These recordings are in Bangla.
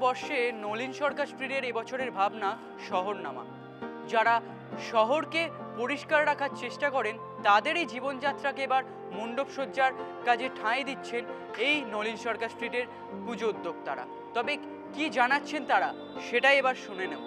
বর্ষে নলিন সরকার স্ট্রিটের এবছরের ভাবনা শহরনামা। যারা শহরকে পরিষ্কার রাখার চেষ্টা করেন তাদেরই জীবনযাত্রাকে এবার মণ্ডপসজ্জার কাজে ঠাঁই দিচ্ছেন এই নলিন সরকার স্ট্রিটের পুজো উদ্যোক্তারা। তবে কি জানাচ্ছেন তারা সেটাই এবার শুনে নেব।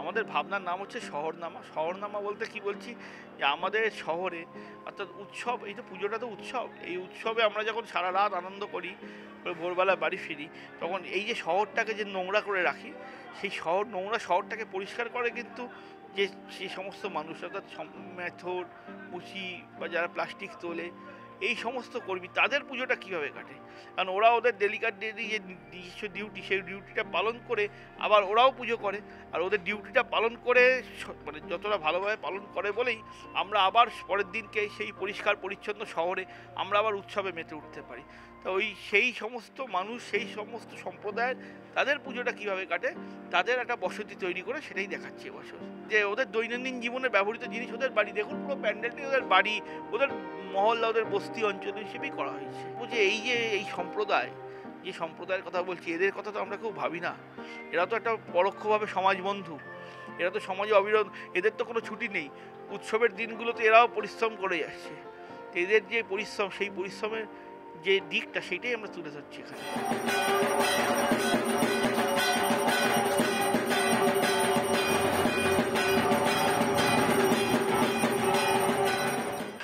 আমাদের ভাবনার নাম হচ্ছে শহরনামা। শহরনামা বলতে কি বলছি, যে আমাদের শহরে অর্থাৎ উৎসব, এই তো পুজোটা তো উৎসব, এই উৎসবে আমরা যখন সারা রাত আনন্দ করি, ভোরবেলা বাড়ি ফিরি, তখন এই যে শহরটাকে যে নোংরা করে রাখি, সেই নোংরা শহরটাকে পরিষ্কার করে কিন্তু যে সমস্ত মানুষ, অর্থাৎ মেথর, মুচি বা যারা প্লাস্টিক তোলে, এই সমস্ত কর্মী, তাদের পুজোটা কীভাবে কাটে। কারণ ওরা ওদের ডেলিকেট যে নিজস্ব ডিউটি, সেই ডিউটিটা পালন করে আবার ওরাও পুজো করে, আর ওদের ডিউটিটা পালন করে মানে যতটা ভালোভাবে পালন করে বলেই আমরা আবার পরের দিনকে সেই পরিষ্কার পরিচ্ছন্ন শহরে আমরা আবার উৎসবে মেতে উঠতে পারি। তো সেই সমস্ত মানুষ, সেই সমস্ত সম্প্রদায়ের তাদের পুজোটা কীভাবে কাটে, তাদের একটা বসতি তৈরি করে সেটাই দেখাচ্ছি এবছর। যে ওদের দৈনন্দিন জীবনে ব্যবহৃত জিনিস, ওদের বাড়ি, দেখুন পুরো প্যান্ডেলটি ওদের বাড়ি, ওদের মহল্লা, ওদের বস্তি অঞ্চল হিসেবেই করা হয়েছে। যে এই সম্প্রদায়, যে সম্প্রদায়ের কথা বলছি, এদের কথা তো আমরা কেউ ভাবি না। এরা তো একটা পরোক্ষভাবে সমাজ বন্ধু, এরা তো সমাজে অবিরত, এদের তো কোনো ছুটি নেই। উৎসবের দিনগুলোতে এরাও পরিশ্রম করে যাচ্ছে। এদের যে পরিশ্রম, সেই পরিশ্রমের যে দিকটা, সেটাই আমরা তুলে ধরছি এখানে।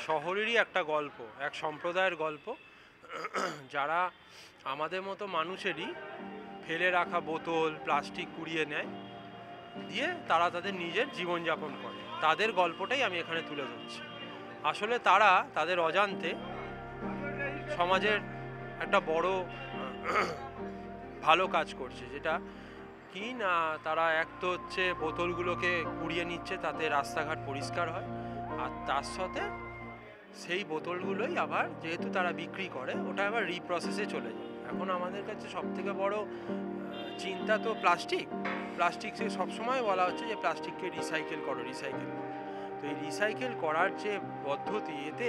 শহরেরই একটা গল্প, এক সম্প্রদায়ের গল্প, যারা আমাদের মতো মানুষেরই ফেলে রাখা বোতল, প্লাস্টিক কুড়িয়ে নেয়, দিয়ে তারা তাদের নিজের জীবনযাপন করে। তাদের গল্পটাই আমি এখানে তুলে ধরছি। আসলে তারা তাদের অজান্তে সমাজের একটা বড় ভালো কাজ করছে, যেটা কি না, তারা এক তো হচ্ছে বোতলগুলোকে কুড়িয়ে নিচ্ছে, তাতে রাস্তাঘাট পরিষ্কার হয়, আর তার সাথে সেই বোতলগুলোই আবার যেহেতু তারা বিক্রি করে, ওটা আবার রিপ্রসেসে চলে যায়। এখন আমাদের কাছে সবথেকে বড় চিন্তা তো প্লাস্টিক সবসময় বলা হচ্ছে যে প্লাস্টিককে রিসাইকেল করো। তো এই রিসাইকেল করার যে পদ্ধতি, এতে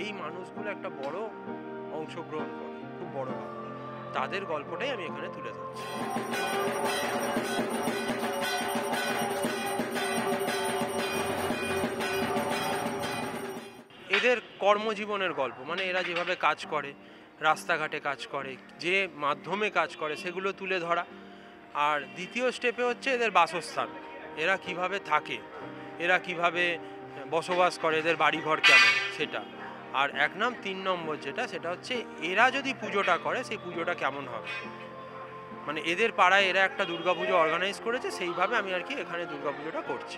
এই মানুষগুলো একটা বড় অংশগ্রহণ করে, খুব বড়ভাবে। তাদের গল্পটাই আমি এখানে তুলে ধরছি। এদের কর্মজীবনের গল্প, মানে এরা যেভাবে কাজ করে, রাস্তাঘাটে কাজ করে, যে মাধ্যমে কাজ করে, সেগুলো তুলে ধরা। আর দ্বিতীয় স্টেপে হচ্ছে এদের বাসস্থান, এরা কিভাবে থাকে, এরা কিভাবে বসবাস করে, এদের বাড়িঘর কেমন, সেটা। আর 3 নম্বর যেটা, সেটা হচ্ছে এরা যদি পুজোটা করে, সেই পুজোটা কেমন হবে। মানে এদের পাড়ায় এরা একটা দুর্গাপুজো অর্গানাইজ করেছে, সেইভাবে আমি আর কি এখানে দুর্গাপুজোটা করছি।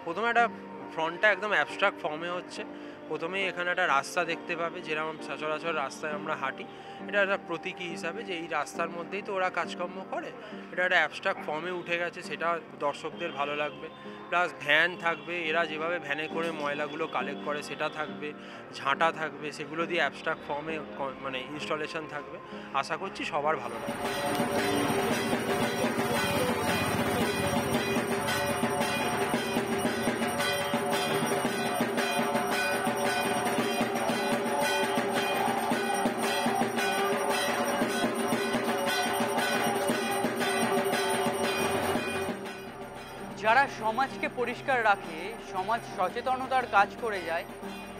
প্রথমে একটা ফ্রন্টটা একদম অ্যাবস্ট্রাক্ট ফর্মে হচ্ছে। প্রথমেই এখানে একটা রাস্তা দেখতে পাবে, যেরকম সচরাচর রাস্তায় আমরা হাঁটি, এটা একটা প্রতীকী হিসাবে যে এই রাস্তার মধ্যেই তো ওরা কাজকর্ম করে। এটা একটা অ্যাবস্ট্রাক্ট ফর্মে উঠে গেছে, সেটা দর্শকদের ভালো লাগবে। প্লাস ভ্যান থাকবে, এরা যেভাবে ভ্যানে করে ময়লাগুলো কালেক্ট করে সেটা থাকবে, ঝাঁটা থাকবে, সেগুলো দিয়ে অ্যাবস্ট্রাক্ট ফর্মে মানে ইনস্টলেশন থাকবে। আশা করছি সবার ভালো লাগবে। যারা সমাজকে পরিষ্কার রাখে, সমাজ সচেতনতার কাজ করে যায়,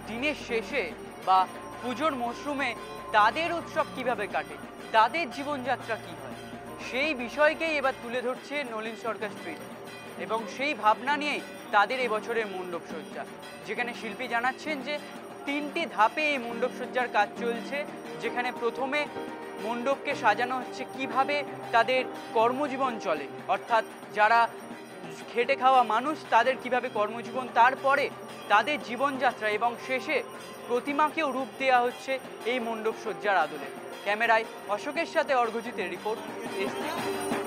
দিনের শেষে বা পুজোর মরশুমে তাদের উৎসব কিভাবে কাটে, তাদের জীবনযাত্রা কি হয়, সেই বিষয়কেই এবার তুলে ধরছে নলিন সরকার স্ট্রিট। এবং সেই ভাবনা নিয়েই তাদের এবছরের মণ্ডপসজ্জা, যেখানে শিল্পী জানাচ্ছেন যে 3টি ধাপে এই মণ্ডপসজ্জার কাজ চলছে। যেখানে প্রথমে মণ্ডপকে সাজানো হচ্ছে কিভাবে তাদের কর্মজীবন চলে, অর্থাৎ যারা খেটে খাওয়া মানুষ, তাদের কিভাবে কর্মজীবন, তারপরে তাদের জীবনযাত্রা, এবং শেষে প্রতিমাকেও রূপ দেওয়া হচ্ছে এই মণ্ডপসজ্জার আদলে। ক্যামেরায় অশোকের সাথে অর্ঘ্যজিতের রিপোর্ট, STV।